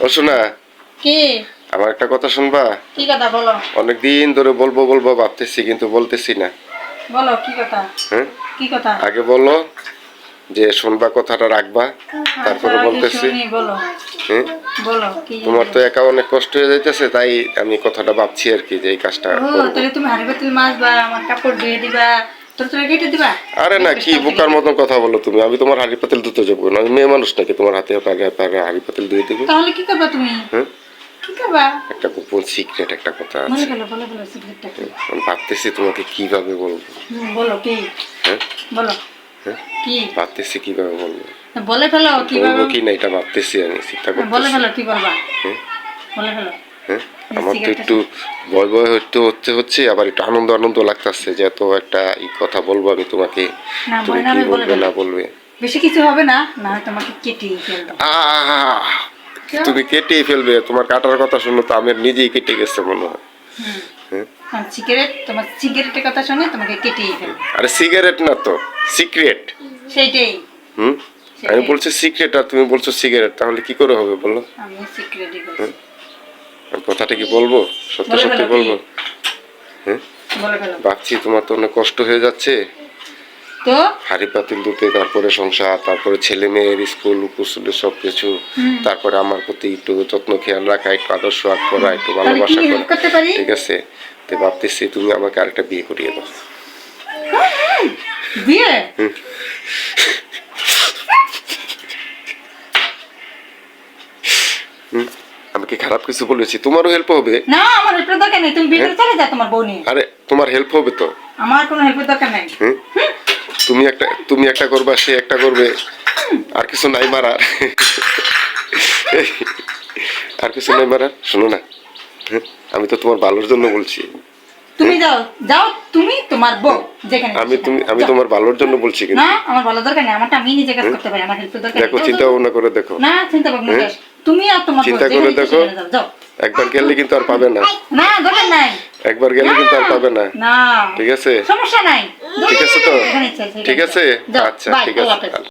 ও শোনা, কি আমার একটা কথা শুনবা? কি কথা বলো? অনেকদিন ধরে বলবো বলবো ভাবতেছি, কিন্তু বলতেছি না। বলো কি কথা? হ্যাঁ, কি কথা? আগে বলো যে শুনবা, কথাটা রাখবা, তারপরে আগে বলতেছি। শুনি, বলো। হ্যাঁ, বলো কি? তোমার তো একা অনেক কষ্ট হয়ে যাইতেছে, তাই আমি কথাটা ভাবছি আর কি, যে এই কাজটা ও করবো। তাহলে তুমি হাড়ি পাতিল মাছবা, আমার কাপড় ধুয়ে দিবা, তোর তোরা কেটে দিবা? আরে না, কি বোকার মতন কথা বলো তুমি। আমি তোমার হাড়ি পাতিল ধুতে যাবো না? আমি মেয়ে মানুষ নাকি তোমার হাতে পারে হাড়ি পাতিল ধুয়ে দেবো? তাহলে কি করবা তুমি? হ্যাঁ, কি করবা? একটা গোপন সিক্রেট একটা কথা বলে আছে। ফেলো, বলে ফেলো সিক্রেটটা কি? আমি ভাবতেছি তোমাকে কিভাবে বলবো। বলো কি? হ্যাঁ, বলো হ্যাঁ, কি? ভাবতেছি কিভাবে বলবো। বলে ফেলো কিভাবে? বলবো কি না এটা ভাবতেছি, আমি চিন্তা বলে করতেছি। ফেলো কি বলবা? হ্যাঁ, বলে ফেলো। হ্যাঁ, আমার তো একটু ভয় ভয় হচ্ছে, আবার একটু আনন্দ আনন্দ লাগতেছে যে এত একটা এই কথা বলবো আমি তোমাকে। না তুমি ভয় না, কি আমি বলে বলবে না ফেলো। বলবে? বেশি কিছু হবে না, না হয় তোমাকে কেটে ফেলবো। আহ, তুমি কেটেই ফেলবে? তোমার কাটার কথা শুনো তো আমার নিজেই কেটে গেছে মনে হয়। হ্যাঁ, আর সিগারেট, তোমার সিগারেটের কথা শুনে তোমাকে কেটেই ফেলবো। আরে সিগারেট না তো, সিক্রেট। সেইটাই। হুম, আমি বলছি সিক্রেট আর তুমি বলছো সিগারেট, তাহলে কি করে হবে বলো? আমি সিক্রেটই বলছি। আমি কথাটা কি বলবো? সত্য বলে সত্যি ফেলো কি? বলবো? হ্যাঁ, বলে ফেলো। ভাবছি তোমার তো অনেক কষ্ট হয়ে যাচ্ছে, তো হাড়ি পাতিল ধুতে, তারপরে সংসার, তারপরে ছেলে মেয়ের স্কুল কুসুল সব কিছু, তারপরে আমার প্রতি একটু যত্ন খেয়াল রাখা, একটু আদর্শ আগ করা, একটু তাহলে কি ভালোবাসা হেল্প করা, করতে পারি? ঠিক আছে? তো ভাবতেছি তুমি আমাকে আরেকটা বিয়ে করিয়ে দাও। বিয়ে? আমি কি খারাপ কিছু বলেছি? তোমারও হেল্প হবে। না, আমার হেল্পের দরকার নেই, তুমি বিয়ে করে চলে যাও তোমার বউ নিয়ে। আরে তোমার হেল্প হবে তো। আমার কোনো হেল্পের দরকার নেই। তুমি একটা করবা, সে একটা করবে, আর কিছু নাই মারার। আর কিছু নাই মারার, শোনো না। হ্যাঁ, আমি তো তোমার ভালোর জন্য বলছি। তুমি যাও, যাও তুমি তোমার বউ যেখানে আমি তোমার ভালোর জন্য বলছি, না, কিন্তু আমার ভালো দরকার নেই, আমারটা আমি নিজে কাজ করতে পারি, আমার হেল্পের দরকার দেখো, নেই। চিন্তা ভাবনা করে দেখো। না, চিন্তা ভাবনা করো। তুমি আর তোমার বউ চিন্তা করে যেখানে দেখো। সেখানে যাও, যাও। একবার গেলে কিন্তু আর পাবে না। না, দরকার নাই। একবার গেলে কিন্তু আর পাবে না। না, ঠিক আছে? সমস্যা নাই। ঠিক আছে তো? যেখানে ইচ্ছা সেখানে ঠিক আছে, যাও। আচ্ছা বাই, ঠিক আল্লাহ আছে। হাফেজ।